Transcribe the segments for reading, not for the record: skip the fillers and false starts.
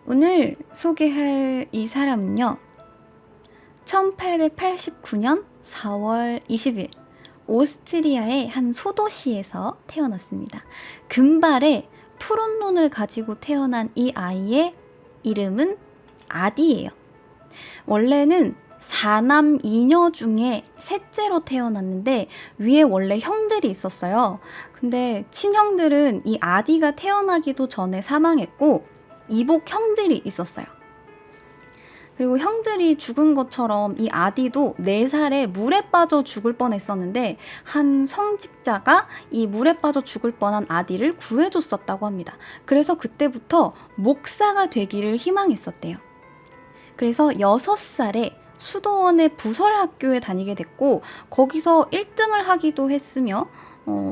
오늘 소개할 이 사람은요. 1889년 4월 20일 오스트리아의 한 소도시에서 태어났습니다. 금발의 푸른 눈을 가지고 태어난 이 아이의 이름은 아디예요. 원래는 4남 2녀 중에 셋째로 태어났는데 위에 원래 형들이 있었어요. 근데 친형들은 이 아디가 태어나기도 전에 사망했고 이복 형들이 있었어요. 그리고 형들이 죽은 것처럼 이 아디도 4살에 물에 빠져 죽을 뻔했었는데 한 성직자가 이 물에 빠져 죽을 뻔한 아디를 구해줬었다고 합니다. 그래서 그때부터 목사가 되기를 희망했었대요. 그래서 6살에 수도원의 부설학교에 다니게 됐고 거기서 1등을 하기도 했으며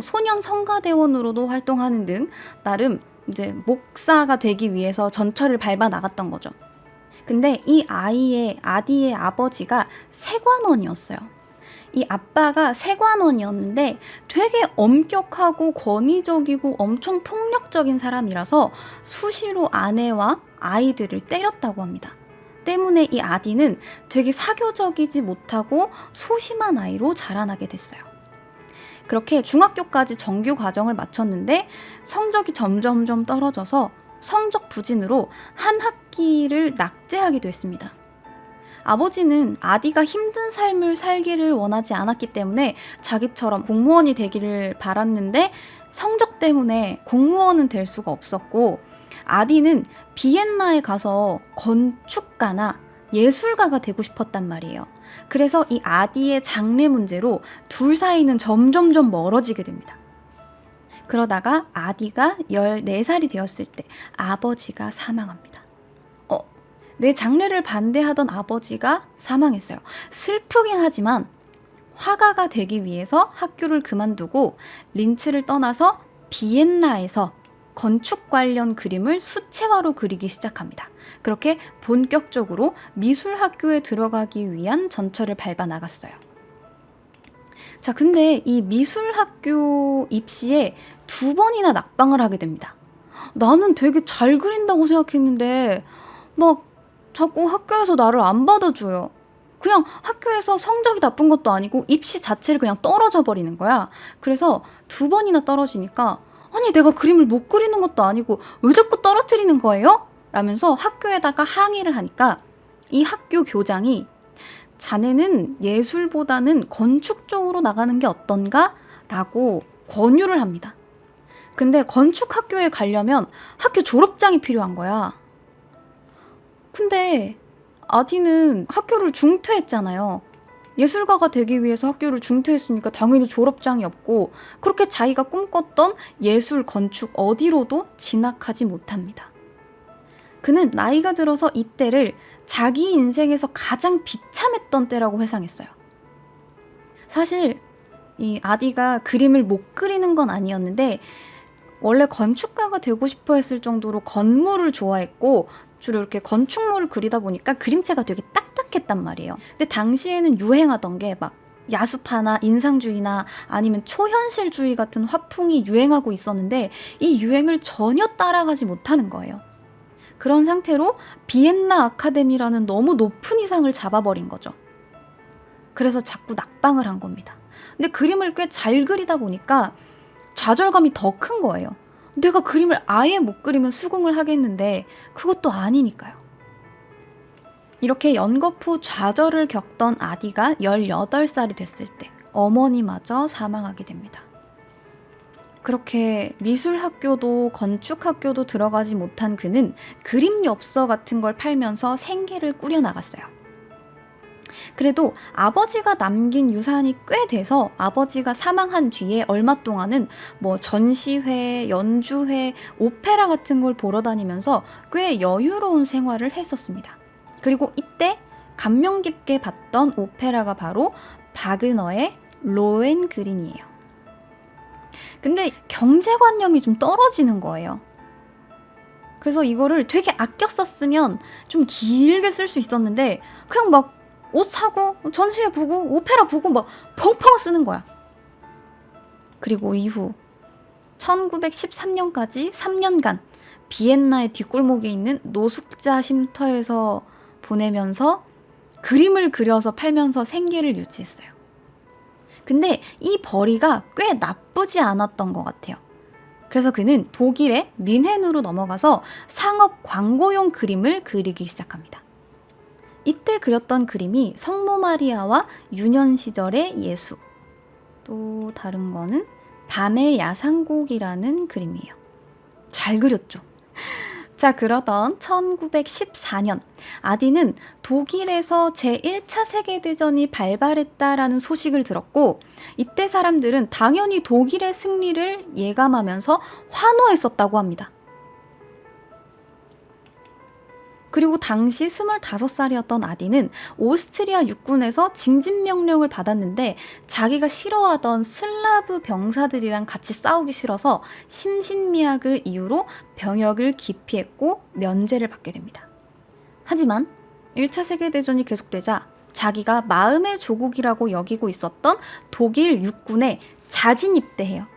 소년 성가대원으로도 활동하는 등 나름 이제 목사가 되기 위해서 전철을 밟아 나갔던 거죠. 근데 이 아디의 아버지가 세관원이었어요. 이 아빠가 세관원이었는데 되게 엄격하고 권위적이고 엄청 폭력적인 사람이라서 수시로 아내와 아이들을 때렸다고 합니다. 때문에 이 아디는 되게 사교적이지 못하고 소심한 아이로 자라나게 됐어요. 그렇게 중학교까지 정규 과정을 마쳤는데 성적이 점점점 떨어져서 성적 부진으로 한 학기를 낙제하기도 했습니다. 아버지는 아디가 힘든 삶을 살기를 원하지 않았기 때문에 자기처럼 공무원이 되기를 바랐는데 성적 때문에 공무원은 될 수가 없었고 아디는 비엔나에 가서 건축가나 예술가가 되고 싶었단 말이에요. 그래서 이 아디의 장래 문제로 둘 사이는 점점점 멀어지게 됩니다. 그러다가 아디가 14살이 되었을 때 아버지가 사망합니다. 내 장래를 반대하던 아버지가 사망했어요. 슬프긴 하지만 화가가 되기 위해서 학교를 그만두고 린츠를 떠나서 비엔나에서 건축 관련 그림을 수채화로 그리기 시작합니다. 그렇게 본격적으로 미술학교에 들어가기 위한 전철을 밟아 나갔어요. 자, 근데 이 미술학교 입시에 2번이나 낙방을 하게 됩니다. 나는 되게 잘 그린다고 생각했는데 막 자꾸 학교에서 나를 안 받아줘요. 그냥 학교에서 성적이 나쁜 것도 아니고 입시 자체를 그냥 떨어져 버리는 거야. 그래서 2번이나 떨어지니까 아니 내가 그림을 못 그리는 것도 아니고 왜 자꾸 떨어뜨리는 거예요? 라면서 학교에다가 항의를 하니까 이 학교 교장이 자네는 예술보다는 건축 쪽으로 나가는 게 어떤가? 라고 권유를 합니다. 근데 건축 학교에 가려면 학교 졸업장이 필요한 거야. 근데 아디는 학교를 중퇴했잖아요. 예술가가 되기 위해서 학교를 중퇴했으니까 당연히 졸업장이 없고 그렇게 자기가 꿈꿨던 예술, 건축 어디로도 진학하지 못합니다. 그는 나이가 들어서 이때를 자기 인생에서 가장 비참했던 때라고 회상했어요. 사실 이 아디가 그림을 못 그리는 건 아니었는데 원래 건축가가 되고 싶어 했을 정도로 건물을 좋아했고 주로 이렇게 건축물을 그리다 보니까 그림체가 되게 딱딱했단 말이에요. 근데 당시에는 유행하던 게 막 야수파나 인상주의나 아니면 초현실주의 같은 화풍이 유행하고 있었는데 이 유행을 전혀 따라가지 못하는 거예요. 그런 상태로 비엔나 아카데미라는 너무 높은 이상을 잡아버린 거죠. 그래서 자꾸 낙방을 한 겁니다. 근데 그림을 꽤 잘 그리다 보니까 좌절감이 더 큰 거예요. 내가 그림을 아예 못 그리면 수긍을 하겠는데 그것도 아니니까요. 이렇게 연거푸 좌절을 겪던 아디가 18살이 됐을 때 어머니마저 사망하게 됩니다. 그렇게 미술학교도 건축학교도 들어가지 못한 그는 그림 엽서 같은 걸 팔면서 생계를 꾸려나갔어요. 그래도 아버지가 남긴 유산이 꽤 돼서 아버지가 사망한 뒤에 얼마 동안은 뭐 전시회, 연주회, 오페라 같은 걸 보러 다니면서 꽤 여유로운 생활을 했었습니다. 그리고 이때 감명 깊게 봤던 오페라가 바로 바그너의 로헨그린이에요. 근데 경제관념이 좀 떨어지는 거예요. 그래서 이거를 되게 아껴 썼으면 좀 길게 쓸 수 있었는데 그냥 막 옷 사고 전시회 보고 오페라 보고 막 펑펑 쓰는 거야. 그리고 이후 1913년까지 3년간 비엔나의 뒷골목에 있는 노숙자 쉼터에서 보내면서 그림을 그려서 팔면서 생계를 유지했어요. 근데 이 벌이가 꽤 나쁘지 않았던 것 같아요. 그래서 그는 독일의 뮌헨으로 넘어가서 상업 광고용 그림을 그리기 시작합니다. 이때 그렸던 그림이 성모 마리아와 유년 시절의 예수, 또 다른 거는 밤의 야상곡이라는 그림이에요. 잘 그렸죠? 자, 그러던 1914년 아디는 독일에서 제1차 세계대전이 발발했다라는 소식을 들었고, 이때 사람들은 당연히 독일의 승리를 예감하면서 환호했었다고 합니다. 그리고 당시 25살이었던 아디는 오스트리아 육군에서 징집 명령을 받았는데 자기가 싫어하던 슬라브 병사들이랑 같이 싸우기 싫어서 심신미약을 이유로 병역을 기피했고 면제를 받게 됩니다. 하지만 1차 세계대전이 계속되자 자기가 마음의 조국이라고 여기고 있었던 독일 육군에 자진 입대해요.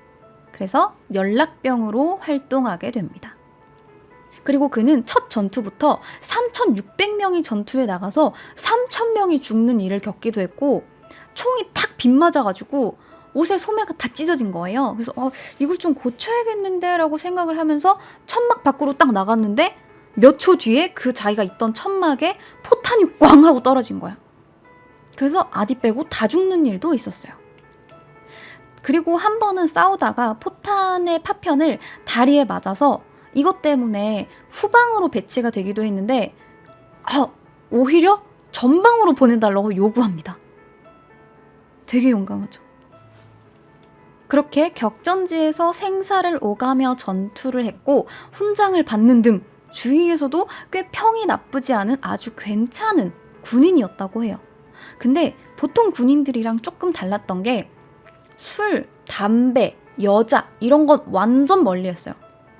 그래서 연락병으로 활동하게 됩니다. 그리고 그는 첫 전투부터 3,600명이 전투에 나가서 3,000명이 죽는 일을 겪기도 했고, 총이 탁 빗맞아가지고 옷에 소매가 다 찢어진 거예요. 그래서 이걸 좀 고쳐야겠는데 라고 생각을 하면서 천막 밖으로 딱 나갔는데 몇 초 뒤에 그 자기가 있던 천막에 포탄이 꽝 하고 떨어진 거야. 그래서 아디 빼고 다 죽는 일도 있었어요. 그리고 한 번은 싸우다가 포탄의 파편을 다리에 맞아서 이것 때문에 후방으로 배치가 되기도 했는데 오히려 전방으로 보내달라고 요구합니다. 되게 용감하죠. 그렇게 격전지에서 생사를 오가며 전투를 했고 훈장을 받는 등 주위에서도 꽤 평이 나쁘지 않은 아주 괜찮은 군인이었다고 해요. 근데 보통 군인들이랑 조금 달랐던 게 술, 담배, 여자 이런 건 완전 멀리했어요.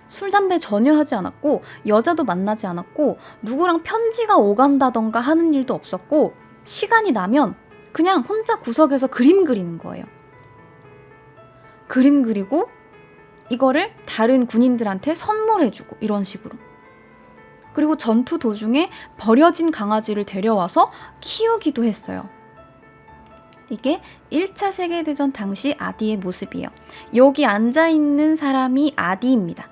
술, 담배 전혀 하지 않았고 여자도 만나지 않았고 누구랑 편지가 오간다던가 하는 일도 없었고 시간이 나면 그냥 혼자 구석에서 그림 그리는 거예요. 그림 그리고 이거를 다른 군인들한테 선물해주고 이런 식으로. 그리고 전투 도중에 버려진 강아지를 데려와서 키우기도 했어요. 이게 1차 세계대전 당시 아디의 모습이에요. 여기 앉아있는 사람이 아디입니다.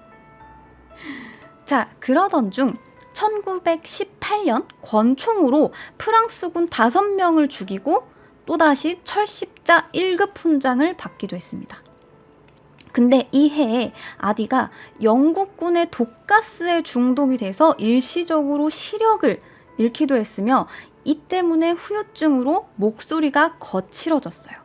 자, 그러던 중 1918년 권총으로 프랑스군 5명을 죽이고 또다시 철십자 1급 훈장을 받기도 했습니다. 근데 이 해에 아디가 영국군의 독가스에 중독이 돼서 일시적으로 시력을 잃기도 했으며 이 때문에 후유증으로 목소리가 거칠어졌어요.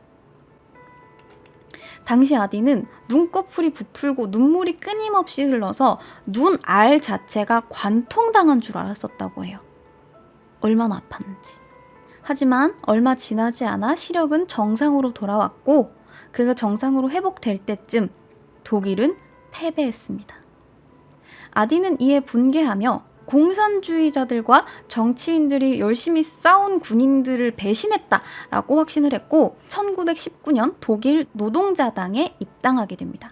당시 아디는 눈꺼풀이 부풀고 눈물이 끊임없이 흘러서 눈알 자체가 관통당한 줄 알았었다고 해요. 얼마나 아팠는지. 하지만 얼마 지나지 않아 시력은 정상으로 돌아왔고 그가 정상으로 회복될 때쯤 독일은 패배했습니다. 아디는 이에 분개하며 공산주의자들과 정치인들이 열심히 싸운 군인들을 배신했다라고 확신을 했고 1919년 독일 노동자당에 입당하게 됩니다.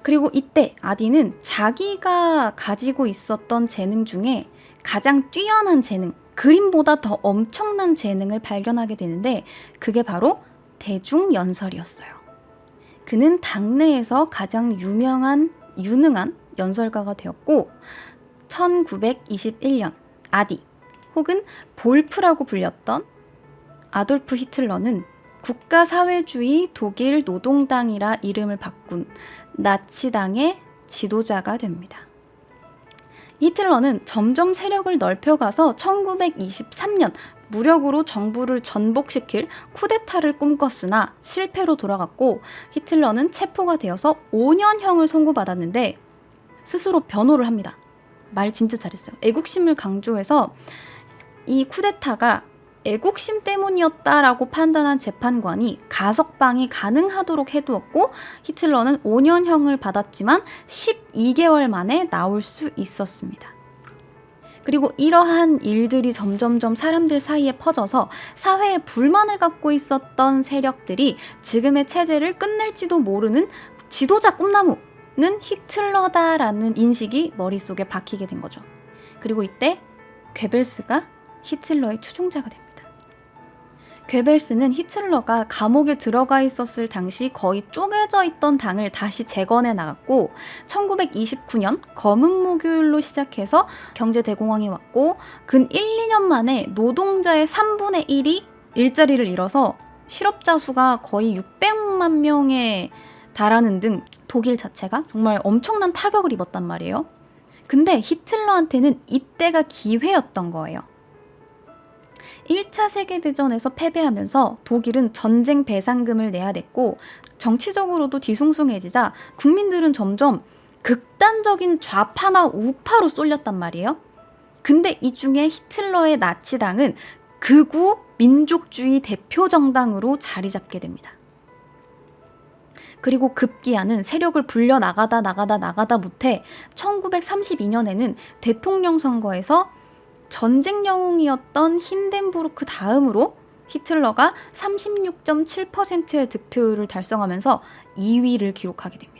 그리고 이때 아디는 자기가 가지고 있었던 재능 중에 가장 뛰어난 재능, 그림보다 더 엄청난 재능을 발견하게 되는데 그게 바로 대중연설이었어요. 그는 당내에서 가장 유능한 연설가가 되었고 1921년 아디 혹은 볼프라고 불렸던 아돌프 히틀러는 국가사회주의 독일 노동당이라 이름을 바꾼 나치당의 지도자가 됩니다. 히틀러는 점점 세력을 넓혀가서 1923년 무력으로 정부를 전복시킬 쿠데타를 꿈꿨으나 실패로 돌아갔고 히틀러는 체포가 되어서 5년형을 선고받았는데 스스로 변호를 합니다. 말 진짜 잘했어요. 애국심을 강조해서 이 쿠데타가 애국심 때문이었다라고 판단한 재판관이 가석방이 가능하도록 해두었고 히틀러는 5년형을 받았지만 12개월 만에 나올 수 있었습니다. 그리고 이러한 일들이 점점점 사람들 사이에 퍼져서 사회에 불만을 갖고 있었던 세력들이 지금의 체제를 끝낼지도 모르는 지도자 꿈나무, 히틀러다라는 인식이 머릿속에 박히게 된 거죠. 그리고 이때 괴벨스가 히틀러의 추종자가 됩니다. 괴벨스는 히틀러가 감옥에 들어가 있었을 당시 거의 쪼개져 있던 당을 다시 재건해 나갔고 1929년 검은 목요일로 시작해서 경제대공황이 왔고 근 1, 2년 만에 노동자의 3분의 1이 일자리를 잃어서 실업자 수가 거의 600만 명에 달하는 등 독일 자체가 정말 엄청난 타격을 입었단 말이에요. 근데 히틀러한테는 이때가 기회였던 거예요. 1차 세계대전에서 패배하면서 독일은 전쟁 배상금을 내야 됐고 정치적으로도 뒤숭숭해지자 국민들은 점점 극단적인 좌파나 우파로 쏠렸단 말이에요. 근데 이 중에 히틀러의 나치당은 극우 민족주의 대표 정당으로 자리 잡게 됩니다. 그리고 급기야는 세력을 불려 나가다 못해 1932년에는 대통령 선거에서 전쟁 영웅이었던 힌덴부르크 다음으로 히틀러가 36.7%의 득표율을 달성하면서 2위를 기록하게 됩니다.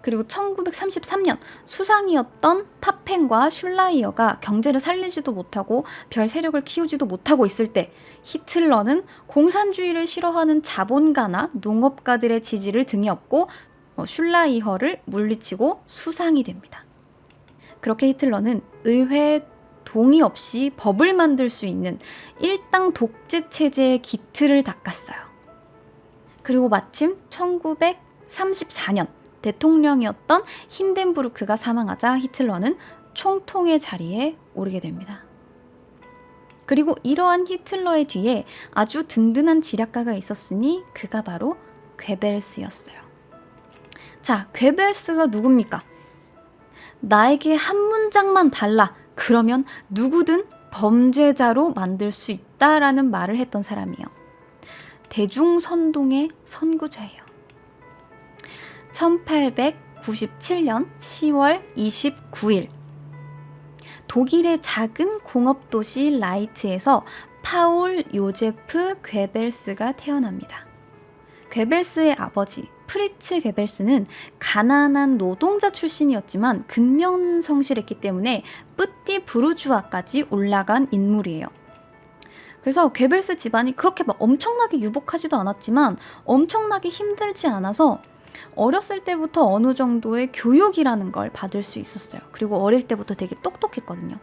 그리고 1933년 수상이었던 파펜과 슐라이어가 경제를 살리지도 못하고 별 세력을 키우지도 못하고 있을 때 히틀러는 공산주의를 싫어하는 자본가나 농업가들의 지지를 등에 업고 슐라이어를 물리치고 수상이 됩니다. 그렇게 히틀러는 의회 동의 없이 법을 만들 수 있는 일당 독재 체제의 기틀을 닦았어요. 그리고 마침 1934년 대통령이었던 힌덴부르크가 사망하자 히틀러는 총통의 자리에 오르게 됩니다. 그리고 이러한 히틀러의 뒤에 아주 든든한 지략가가 있었으니 그가 바로 괴벨스였어요. 자, 괴벨스가 누굽니까? 나에게 한 문장만 달라. 그러면 누구든 범죄자로 만들 수 있다라는 말을 했던 사람이에요. 대중선동의 선구자예요. 1897년 10월 29일 독일의 작은 공업도시 라이트에서 파울 요제프 괴벨스가 태어납니다. 괴벨스의 아버지 프리츠 괴벨스는 가난한 노동자 출신이었지만 근면 성실했기 때문에 뿌띠 부르주아까지 올라간 인물이에요. 그래서 괴벨스 집안이 그렇게 막 엄청나게 유복하지도 않았지만 엄청나게 힘들지 않아서 어렸을 때부터 어느 정도의 교육이라는 걸 받을 수 있었어요. 그리고 어릴 때부터 되게 똑똑했거든요.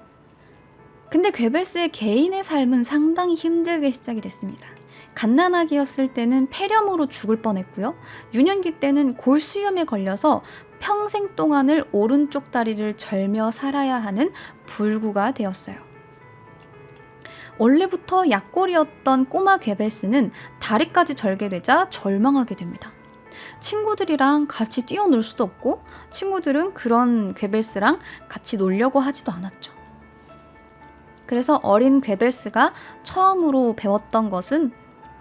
근데 괴벨스의 개인의 삶은 상당히 힘들게 시작이 됐습니다. 갓난아기였을 때는 폐렴으로 죽을 뻔했고요. 유년기 때는 골수염에 걸려서 평생 동안을 오른쪽 다리를 절며 살아야 하는 불구가 되었어요. 원래부터 약골이었던 꼬마 괴벨스는 다리까지 절게 되자 절망하게 됩니다. 친구들이랑 같이 뛰어놀 수도 없고 친구들은 그런 괴벨스랑 같이 놀려고 하지도 않았죠. 그래서 어린 괴벨스가 처음으로 배웠던 것은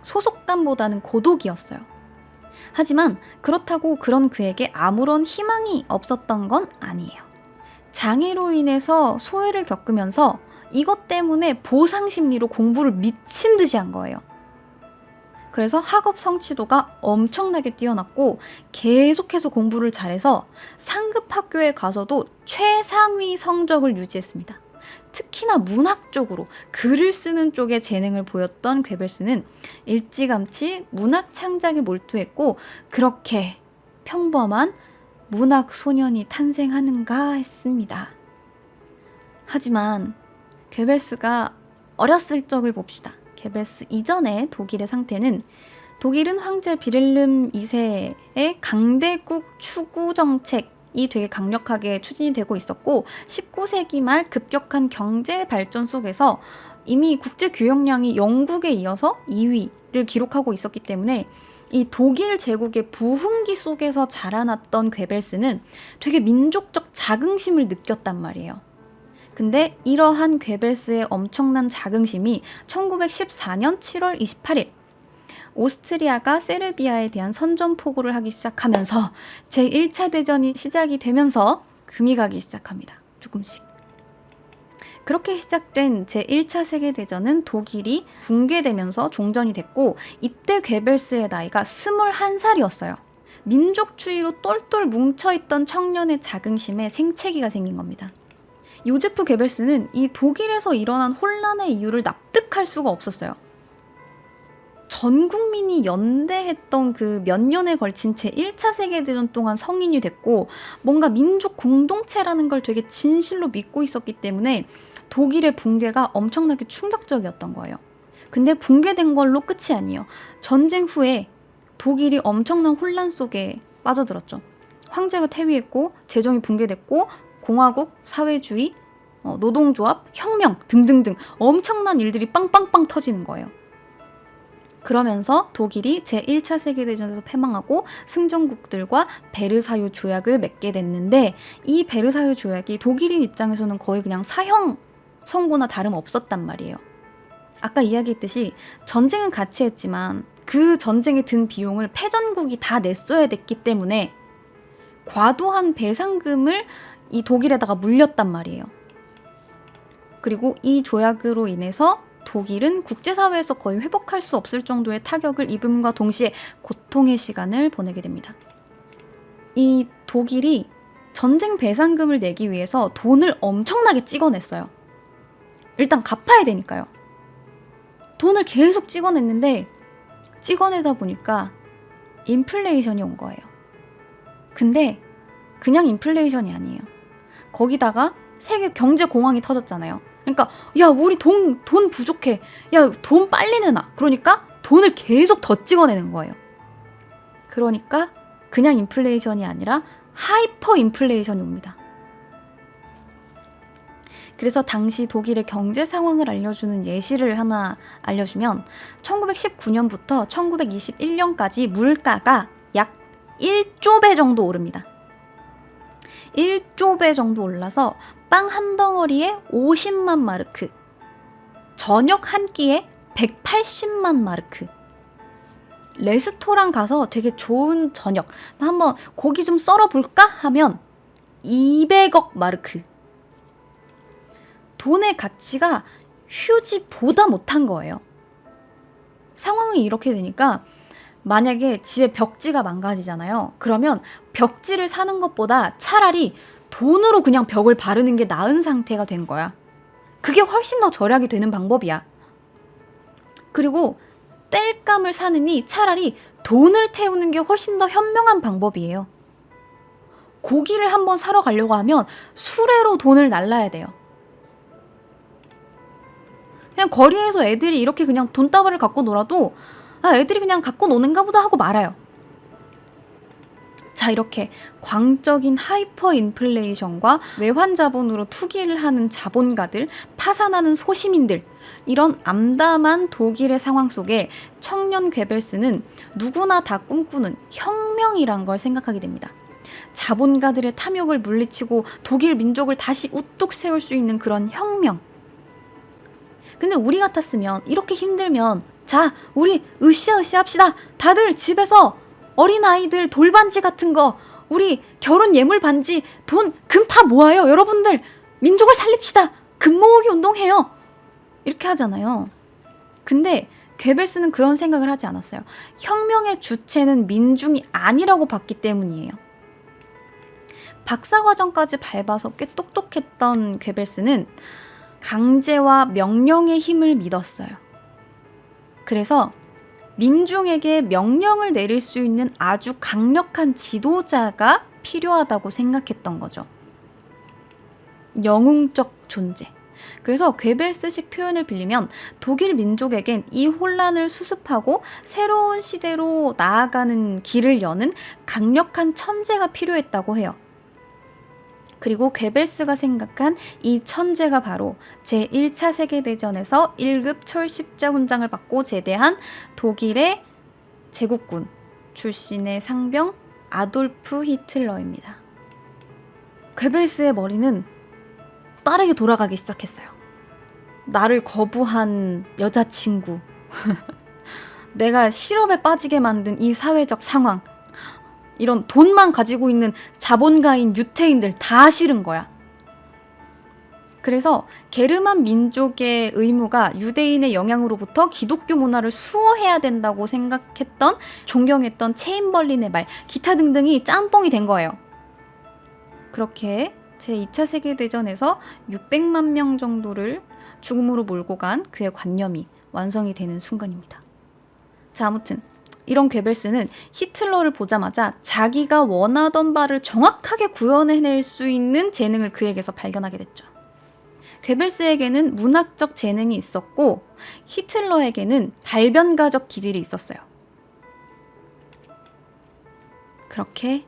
소속감보다는 고독이었어요. 하지만 그렇다고 그런 그에게 아무런 희망이 없었던 건 아니에요. 장애로 인해서 소외를 겪으면서 이것 때문에 보상 심리로 공부를 미친 듯이 한 거예요. 그래서 학업 성취도가 엄청나게 뛰어났고 계속해서 공부를 잘해서 상급 학교에 가서도 최상위 성적을 유지했습니다. 특히나 문학 쪽으로 글을 쓰는 쪽에 재능을 보였던 괴벨스는 일찌감치 문학 창작에 몰두했고 그렇게 평범한 문학 소년이 탄생하는가 했습니다. 하지만 괴벨스가 어렸을 적을 봅시다. 괴벨스 이전의 독일의 상태는 독일은 황제 비렐름 2세의 강대국 추구 정책이 되게 강력하게 추진이 되고 있었고 19세기 말 급격한 경제 발전 속에서 이미 국제 교역량이 영국에 이어서 2위를 기록하고 있었기 때문에 이 독일 제국의 부흥기 속에서 자라났던 괴벨스는 되게 민족적 자긍심을 느꼈단 말이에요. 근데 이러한 괴벨스의 엄청난 자긍심이 1914년 7월 28일 오스트리아가 세르비아에 대한 선전포고를 하기 시작하면서 제1차 대전이 시작이 되면서 금이 가기 시작합니다. 조금씩. 그렇게 시작된 제1차 세계대전은 독일이 붕괴되면서 종전이 됐고, 이때 괴벨스의 나이가 21살이었어요. 민족주의로 똘똘 뭉쳐있던 청년의 자긍심에 생채기가 생긴 겁니다. 요제프 괴벨스는 이 독일에서 일어난 혼란의 이유를 납득할 수가 없었어요. 전 국민이 연대했던 그 몇 년에 걸친 제1차 세계대전 동안 성인이 됐고, 뭔가 민족 공동체라는 걸 되게 진실로 믿고 있었기 때문에 독일의 붕괴가 엄청나게 충격적이었던 거예요. 근데 붕괴된 걸로 끝이 아니에요. 전쟁 후에 독일이 엄청난 혼란 속에 빠져들었죠. 황제가 퇴위했고, 재정이 붕괴됐고, 공화국, 사회주의, 노동조합, 혁명 등등등 엄청난 일들이 빵빵빵 터지는 거예요. 그러면서 독일이 제1차 세계대전에서 패망하고 승전국들과 베르사유 조약을 맺게 됐는데, 이 베르사유 조약이 독일인 입장에서는 거의 그냥 사형 선고나 다름없었단 말이에요. 아까 이야기했듯이 전쟁은 같이 했지만 그 전쟁에 든 비용을 패전국이 다 냈어야 됐기 때문에 과도한 배상금을 이 독일에다가 물렸단 말이에요. 그리고 이 조약으로 인해서 독일은 국제사회에서 거의 회복할 수 없을 정도의 타격을 입음과 동시에 고통의 시간을 보내게 됩니다. 이 독일이 전쟁 배상금을 내기 위해서 돈을 엄청나게 찍어냈어요. 일단 갚아야 되니까요. 돈을 계속 찍어냈는데 찍어내다 보니까 인플레이션이 온 거예요. 근데 그냥 인플레이션이 아니에요. 거기다가 세계 경제 공황이 터졌잖아요. 그러니까 야, 우리 돈 부족해. 야, 돈 빨리 내놔. 그러니까 돈을 계속 더 찍어내는 거예요. 그러니까 그냥 인플레이션이 아니라 하이퍼 인플레이션이 옵니다. 그래서 당시 독일의 경제 상황을 알려주는 예시를 하나 알려주면 1919년부터 1921년까지 물가가 약 1조 배 정도 오릅니다. 1조 배 정도 올라서 빵 한 덩어리에 50만 마르크, 저녁 한 끼에 180만 마르크, 레스토랑 가서 되게 좋은 저녁, 한번 고기 좀 썰어볼까? 하면 200억 마르크. 돈의 가치가 휴지보다 못한 거예요. 상황이 이렇게 되니까 만약에 집에 벽지가 망가지잖아요. 그러면 벽지를 사는 것보다 차라리 돈으로 그냥 벽을 바르는 게 나은 상태가 된 거야. 그게 훨씬 더 절약이 되는 방법이야. 그리고 땔감을 사느니 차라리 돈을 태우는 게 훨씬 더 현명한 방법이에요. 고기를 한번 사러 가려고 하면 수레로 돈을 날라야 돼요. 그냥 거리에서 애들이 이렇게 그냥 돈다발을 갖고 놀아도 애들이 그냥 갖고 노는가 보다 하고 말아요. 자, 이렇게 광적인 하이퍼 인플레이션과 외환 자본으로 투기를 하는 자본가들, 파산하는 소시민들, 이런 암담한 독일의 상황 속에 청년 괴벨스는 누구나 다 꿈꾸는 혁명이란 걸 생각하게 됩니다. 자본가들의 탐욕을 물리치고 독일 민족을 다시 우뚝 세울 수 있는 그런 혁명. 근데 우리 같았으면, 이렇게 힘들면 자, 우리 으쌰으쌰 합시다. 다들 집에서 어린아이들 돌반지 같은 거, 우리 결혼 예물 반지, 돈, 금 다 모아요. 여러분들 민족을 살립시다. 금 모으기 운동해요. 이렇게 하잖아요. 근데 괴벨스는 그런 생각을 하지 않았어요. 혁명의 주체는 민중이 아니라고 봤기 때문이에요. 박사과정까지 밟아서 꽤 똑똑했던 괴벨스는 강제와 명령의 힘을 믿었어요. 그래서 민중에게 명령을 내릴 수 있는 아주 강력한 지도자가 필요하다고 생각했던 거죠. 영웅적 존재. 그래서 괴벨스식 표현을 빌리면 독일 민족에겐 이 혼란을 수습하고 새로운 시대로 나아가는 길을 여는 강력한 천재가 필요했다고 해요. 그리고 괴벨스가 생각한 이 천재가 바로 제1차 세계대전에서 1급 철십자훈장을 받고 제대한 독일의 제국군 출신의 상병 아돌프 히틀러입니다. 괴벨스의 머리는 빠르게 돌아가기 시작했어요. 나를 거부한 여자친구, 내가 실업에 빠지게 만든 이 사회적 상황, 이런 돈만 가지고 있는 자본가인 유태인들 다 싫은 거야. 그래서 게르만 민족의 의무가 유대인의 영향으로부터 기독교 문화를 수호해야 된다고 생각했던, 존경했던 체인벌린의 말, 기타 등등이 짬뽕이 된 거예요. 그렇게 제2차 세계대전에서 600만 명 정도를 죽음으로 몰고 간 그의 관념이 완성이 되는 순간입니다. 자, 아무튼 이런 괴벨스는 히틀러를 보자마자 자기가 원하던 바를 정확하게 구현해낼 수 있는 재능을 그에게서 발견하게 됐죠. 괴벨스에게는 문학적 재능이 있었고 히틀러에게는 달변가적 기질이 있었어요. 그렇게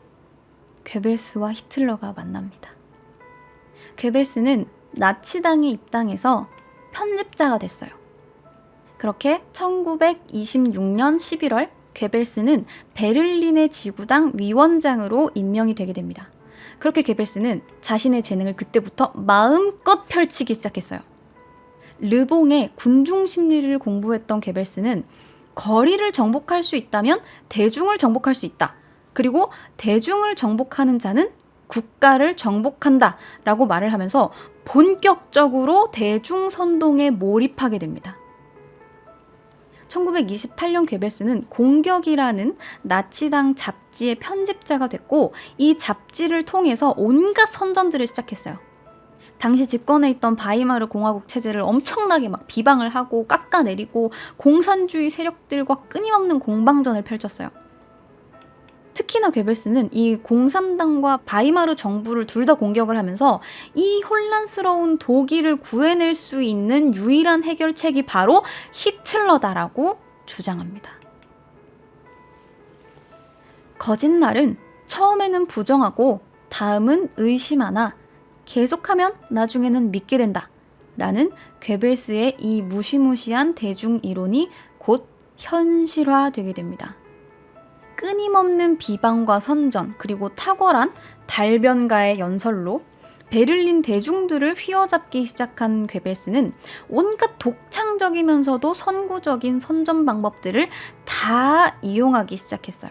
괴벨스와 히틀러가 만납니다. 괴벨스는 나치당에 입당해서 편집자가 됐어요. 그렇게 1926년 11월 괴벨스는 베를린의 지구당 위원장으로 임명이 되게 됩니다. 그렇게 괴벨스는 자신의 재능을 그때부터 마음껏 펼치기 시작했어요. 르봉의 군중 심리를 공부했던 괴벨스는 거리를 정복할 수 있다면 대중을 정복할 수 있다. 그리고 대중을 정복하는 자는 국가를 정복한다 라고 말을 하면서 본격적으로 대중선동에 몰입하게 됩니다. 1928년 괴벨스는 공격이라는 나치당 잡지의 편집자가 됐고 이 잡지를 통해서 온갖 선전들을 시작했어요. 당시 집권해 있던 바이마르 공화국 체제를 엄청나게 막 비방을 하고 깎아내리고 공산주의 세력들과 끊임없는 공방전을 펼쳤어요. 특히나 괴벨스는 이 공산당과 바이마르 정부를 둘 다 공격을 하면서 이 혼란스러운 독일을 구해낼 수 있는 유일한 해결책이 바로 히틀러다라고 주장합니다. 거짓말은 처음에는 부정하고 다음은 의심하나 계속하면 나중에는 믿게 된다 라는 괴벨스의 이 무시무시한 대중이론이 곧 현실화되게 됩니다. 끊임없는 비방과 선전, 그리고 탁월한 달변가의 연설로 베를린 대중들을 휘어잡기 시작한 괴벨스는 온갖 독창적이면서도 선구적인 선전 방법들을 다 이용하기 시작했어요.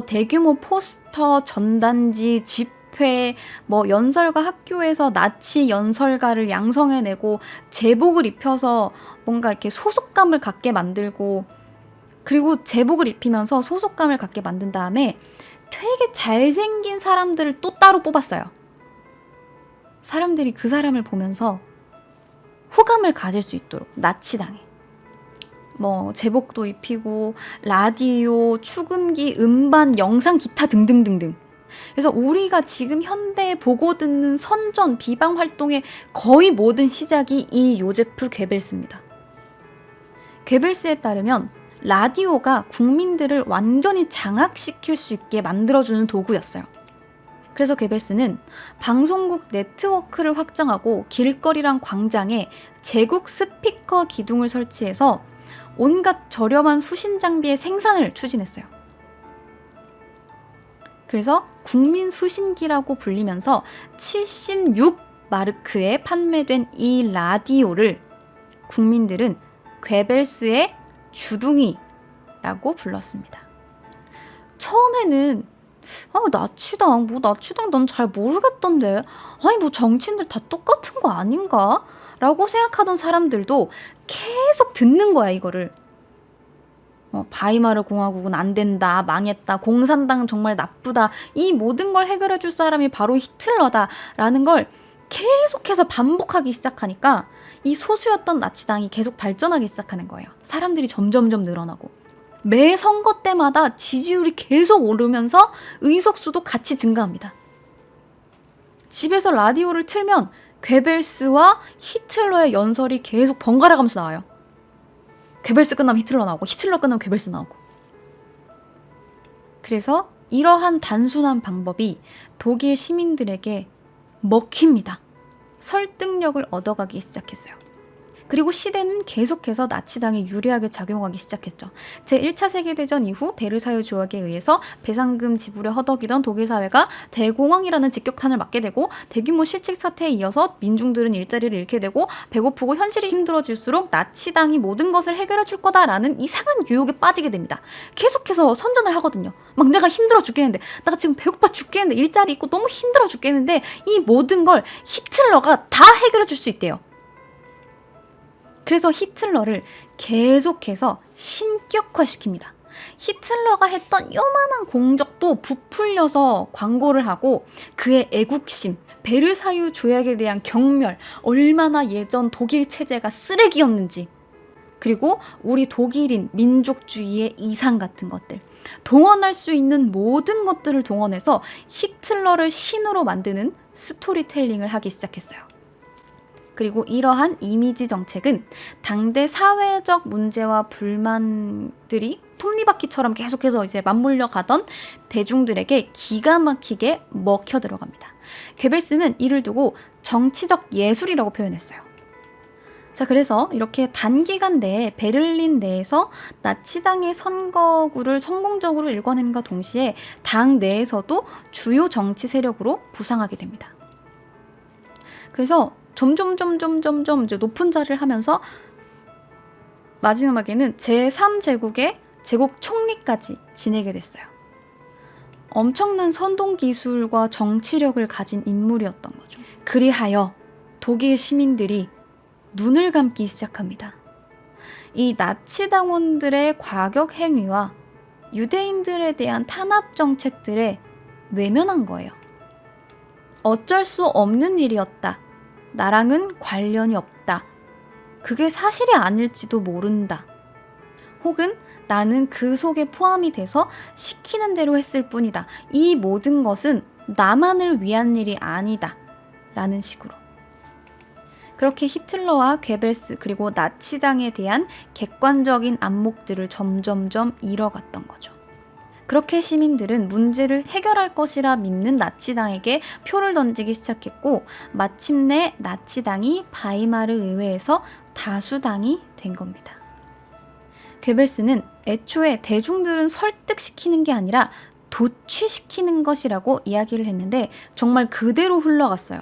대규모 포스터, 전단지, 집회, 연설가 학교에서 나치 연설가를 양성해내고 제복을 입혀서 뭔가 이렇게 소속감을 갖게 만들고, 그리고 제복을 입히면서 소속감을 갖게 만든 다음에 되게 잘생긴 사람들을 또 따로 뽑았어요. 사람들이 그 사람을 보면서 호감을 가질 수 있도록 나치당에. 제복도 입히고 라디오, 축음기, 음반, 영상, 기타 등등등등. 그래서 우리가 지금 현대에 보고 듣는 선전, 비방 활동의 거의 모든 시작이 이 요제프 괴벨스입니다. 괴벨스에 따르면 라디오가 국민들을 완전히 장악시킬 수 있게 만들어주는 도구였어요. 그래서 괴벨스는 방송국 네트워크를 확장하고 길거리랑 광장에 제국 스피커 기둥을 설치해서 온갖 저렴한 수신 장비의 생산을 추진했어요. 그래서 국민 수신기라고 불리면서 76마르크에 판매된 이 라디오를 국민들은 괴벨스의 주둥이라고 불렀습니다. 처음에는 나치당 난 잘 모르겠던데, 정치인들 다 똑같은 거 아닌가? 라고 생각하던 사람들도 계속 듣는 거야, 이거를. 바이마르 공화국은 안 된다, 망했다, 공산당 정말 나쁘다, 이 모든 걸 해결해 줄 사람이 바로 히틀러다 라는 걸 계속해서 반복하기 시작하니까 이 소수였던 나치당이 계속 발전하기 시작하는 거예요. 사람들이 점점점 늘어나고 매 선거 때마다 지지율이 계속 오르면서 의석수도 같이 증가합니다. 집에서 라디오를 틀면 괴벨스와 히틀러의 연설이 계속 번갈아 가면서 나와요. 괴벨스 끝나면 히틀러 나오고 히틀러 끝나면 괴벨스 나오고. 그래서 이러한 단순한 방법이 독일 시민들에게 먹힙니다. 설득력을 얻어가기 시작했어요. 그리고 시대는 계속해서 나치당에 유리하게 작용하기 시작했죠. 제1차 세계대전 이후 베르사유 조약에 의해서 배상금 지불에 허덕이던 독일 사회가 대공황이라는 직격탄을 맞게 되고 대규모 실직 사태에 이어서 민중들은 일자리를 잃게 되고 배고프고 현실이 힘들어질수록 나치당이 모든 것을 해결해 줄 거다라는 이상한 유혹에 빠지게 됩니다. 계속해서 선전을 하거든요. 막 내가 힘들어 죽겠는데, 내가 지금 배고파 죽겠는데, 일자리 있고 너무 힘들어 죽겠는데 이 모든 걸 히틀러가 다 해결해 줄 수 있대요. 그래서 히틀러를 계속해서 신격화시킵니다. 히틀러가 했던 요만한 공적도 부풀려서 광고를 하고 그의 애국심, 베르사유 조약에 대한 경멸, 얼마나 예전 독일 체제가 쓰레기였는지, 그리고 우리 독일인 민족주의의 이상 같은 것들, 동원할 수 있는 모든 것들을 동원해서 히틀러를 신으로 만드는 스토리텔링을 하기 시작했어요. 그리고 이러한 이미지 정책은 당대 사회적 문제와 불만들이 톱니바퀴처럼 계속해서 이제 맞물려 가던 대중들에게 기가 막히게 먹혀 들어갑니다. 괴벨스는 이를 두고 정치적 예술이라고 표현했어요. 자, 그래서 이렇게 단기간 내에 베를린 내에서 나치당의 선거구를 성공적으로 일궈냄과 동시에 당 내에서도 주요 정치 세력으로 부상하게 됩니다. 그래서 점점 이제 높은 자리를 하면서 마지막에는 제3제국의 제국 총리까지 지내게 됐어요. 엄청난 선동 기술과 정치력을 가진 인물이었던 거죠. 그리하여 독일 시민들이 눈을 감기 시작합니다. 이 나치 당원들의 과격 행위와 유대인들에 대한 탄압 정책들에 외면한 거예요. 어쩔 수 없는 일이었다. 나랑은 관련이 없다. 그게 사실이 아닐지도 모른다. 혹은 나는 그 속에 포함이 돼서 시키는 대로 했을 뿐이다. 이 모든 것은 나만을 위한 일이 아니다. 라는 식으로. 그렇게 히틀러와 괴벨스 그리고 나치당에 대한 객관적인 안목들을 점점점 잃어갔던 거죠. 그렇게 시민들은 문제를 해결할 것이라 믿는 나치당에게 표를 던지기 시작했고 마침내 나치당이 바이마르 의회에서 다수당이 된 겁니다. 괴벨스는 애초에 대중들은 설득시키는 게 아니라 도취시키는 것이라고 이야기를 했는데 정말 그대로 흘러갔어요.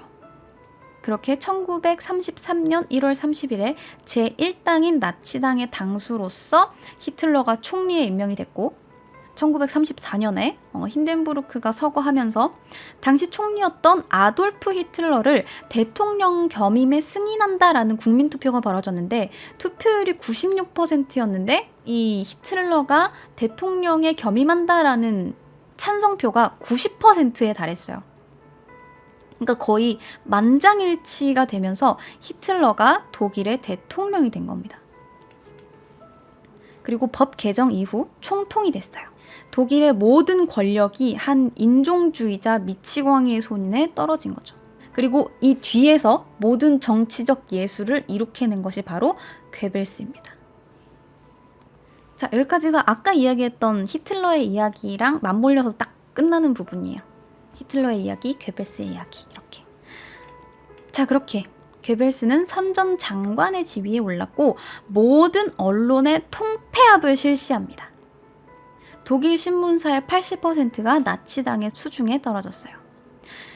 그렇게 1933년 1월 30일에 제1당인 나치당의 당수로서 히틀러가 총리에 임명이 됐고 1934년에 힌덴부르크가 서거하면서 당시 총리였던 아돌프 히틀러를 대통령 겸임에 승인한다라는 국민투표가 벌어졌는데 투표율이 96%였는데 이 히틀러가 대통령에 겸임한다라는 찬성표가 90%에 달했어요. 그러니까 거의 만장일치가 되면서 히틀러가 독일의 대통령이 된 겁니다. 그리고 법 개정 이후 총통이 됐어요. 독일의 모든 권력이 한 인종주의자 미치광이의 손에 떨어진 거죠. 그리고 이 뒤에서 모든 정치적 예술을 이룩해낸 것이 바로 괴벨스입니다. 자, 여기까지가 아까 이야기했던 히틀러의 이야기랑 맞물려서 딱 끝나는 부분이에요. 히틀러의 이야기, 괴벨스의 이야기 이렇게. 자, 그렇게 괴벨스는 선전 장관의 지위에 올랐고 모든 언론의 통폐합을 실시합니다. 독일 신문사의 80%가 나치당의 수중에 떨어졌어요.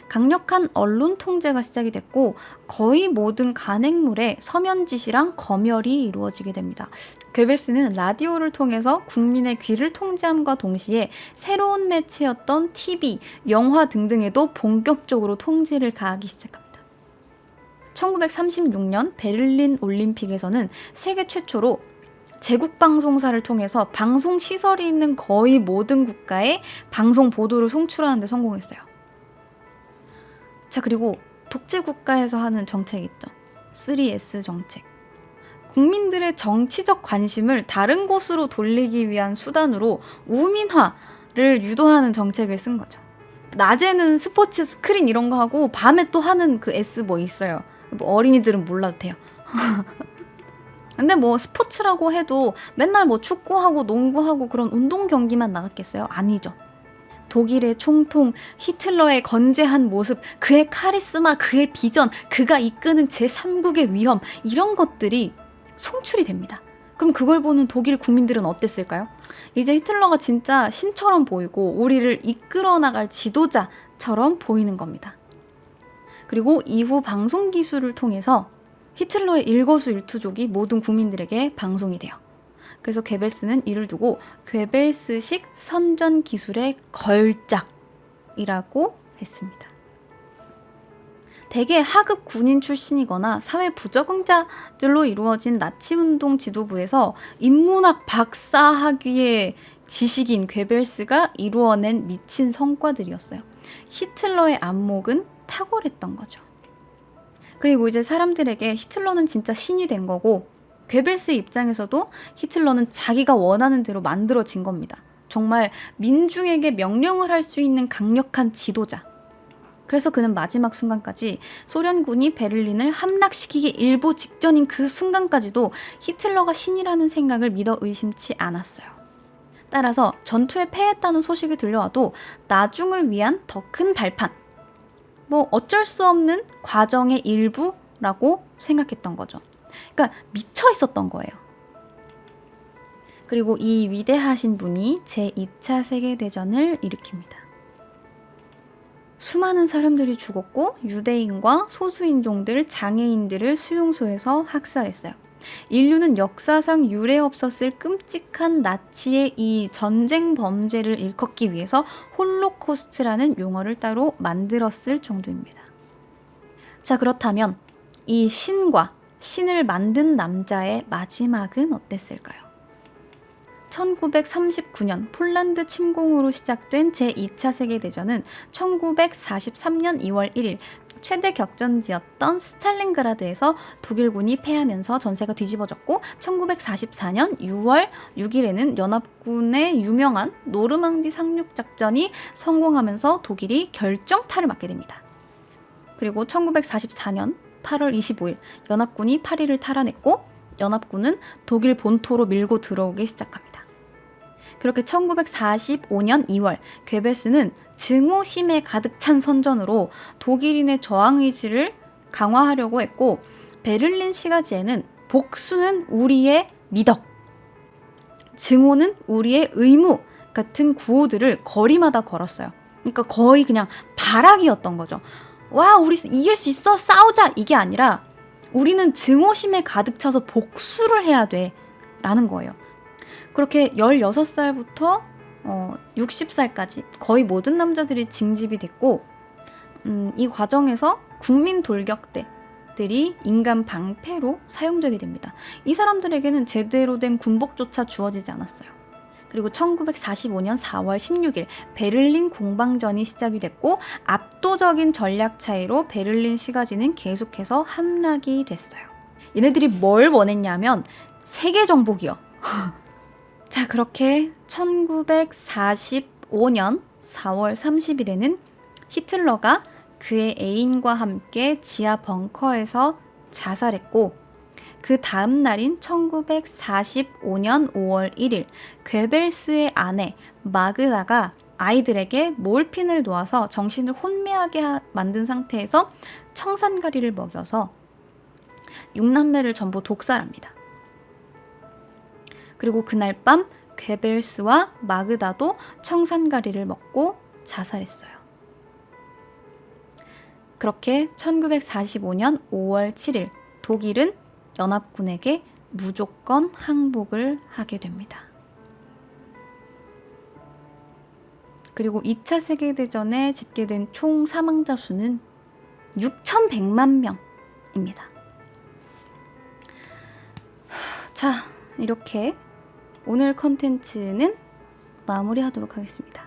강력한 언론 통제가 시작이 됐고 거의 모든 간행물에 서면 지시랑 검열이 이루어지게 됩니다. 괴벨스는 라디오를 통해서 국민의 귀를 통제함과 동시에 새로운 매체였던 TV, 영화 등등에도 본격적으로 통제를 가하기 시작합니다. 1936년 베를린 올림픽에서는 세계 최초로 제국 방송사를 통해서 방송 시설이 있는 거의 모든 국가의 방송 보도를 송출하는 데 성공했어요. 자, 그리고 독재 국가에서 하는 정책 있죠. 3S 정책. 국민들의 정치적 관심을 다른 곳으로 돌리기 위한 수단으로 우민화를 유도하는 정책을 쓴 거죠. 낮에는 스포츠 스크린 이런 거 하고 밤에 또 하는 그 S 뭐 있어요. 뭐 어린이들은 몰라도 돼요. 근데 뭐 스포츠라고 해도 맨날 뭐 축구하고 농구하고 그런 운동 경기만 나갔겠어요? 아니죠. 독일의 총통, 히틀러의 건재한 모습, 그의 카리스마, 그의 비전, 그가 이끄는 제3국의 위험 이런 것들이 송출이 됩니다. 그럼 그걸 보는 독일 국민들은 어땠을까요? 이제 히틀러가 진짜 신처럼 보이고 우리를 이끌어 나갈 지도자처럼 보이는 겁니다. 그리고 이후 방송 기술을 통해서 히틀러의 일거수일투족이 모든 국민들에게 방송이 돼요. 그래서 괴벨스는 이를 두고 괴벨스식 선전 기술의 걸작이라고 했습니다. 대개 하급 군인 출신이거나 사회 부적응자들로 이루어진 나치운동 지도부에서 인문학 박사 학위의 지식인 괴벨스가 이루어낸 미친 성과들이었어요. 히틀러의 안목은 탁월했던 거죠. 그리고 이제 사람들에게 히틀러는 진짜 신이 된 거고, 괴벨스의 입장에서도 히틀러는 자기가 원하는 대로 만들어진 겁니다. 정말 민중에게 명령을 할 수 있는 강력한 지도자. 그래서 그는 마지막 순간까지 소련군이 베를린을 함락시키기 일보 직전인 그 순간까지도 히틀러가 신이라는 생각을 믿어 의심치 않았어요. 따라서 전투에 패했다는 소식이 들려와도 나중을 위한 더 큰 발판, 어쩔 수 없는 과정의 일부라고 생각했던 거죠. 그러니까 미쳐 있었던 거예요. 그리고 이 위대하신 분이 제2차 세계대전을 일으킵니다. 수많은 사람들이 죽었고 유대인과 소수인종들, 장애인들을 수용소에서 학살했어요. 인류는 역사상 유례 없었을 끔찍한 나치의 이 전쟁 범죄를 일컫기 위해서 홀로코스트라는 용어를 따로 만들었을 정도입니다. 자, 그렇다면 이 신과 신을 만든 남자의 마지막은 어땠을까요? 1939년 폴란드 침공으로 시작된 제2차 세계대전은 1943년 2월 1일 최대 격전지였던 스탈린그라드에서 독일군이 패하면서 전세가 뒤집어졌고, 1944년 6월 6일에는 연합군의 유명한 노르망디 상륙작전이 성공하면서 독일이 결정타를 맞게 됩니다. 그리고 1944년 8월 25일 연합군이 파리를 탈환했고, 연합군은 독일 본토로 밀고 들어오기 시작합니다. 그렇게 1945년 2월 괴벨스는 증오심에 가득 찬 선전으로 독일인의 저항의지를 강화하려고 했고, 베를린 시가지에는 복수는 우리의 미덕, 증오는 우리의 의무 같은 구호들을 거리마다 걸었어요. 그러니까 거의 그냥 발악이었던 거죠. 와, 우리 이길 수 있어, 싸우자, 이게 아니라 우리는 증오심에 가득 차서 복수를 해야 돼 라는 거예요. 그렇게 16살부터 60살까지 거의 모든 남자들이 징집이 됐고, 이 과정에서 국민 돌격대들이 인간 방패로 사용되게 됩니다. 이 사람들에게는 제대로 된 군복조차 주어지지 않았어요. 그리고 1945년 4월 16일 베를린 공방전이 시작이 됐고, 압도적인 전략 차이로 베를린 시가지는 계속해서 함락이 됐어요. 얘네들이 뭘 원했냐면 세계 정복이요. 자, 그렇게 1945년 4월 30일에는 히틀러가 그의 애인과 함께 지하 벙커에서 자살했고, 그 다음 날인 1945년 5월 1일 괴벨스의 아내 마그다가 아이들에게 몰핀을 놓아서 정신을 혼미하게 만든 상태에서 청산가리를 먹여서 6남매를 전부 독살합니다. 그리고 그날 밤 괴벨스와 마그다도 청산가리를 먹고 자살했어요. 그렇게 1945년 5월 7일 독일은 연합군에게 무조건 항복을 하게 됩니다. 그리고 2차 세계대전에 집계된 총 사망자 수는 6,100만 명입니다. 자, 이렇게 오늘 컨텐츠는 마무리하도록 하겠습니다.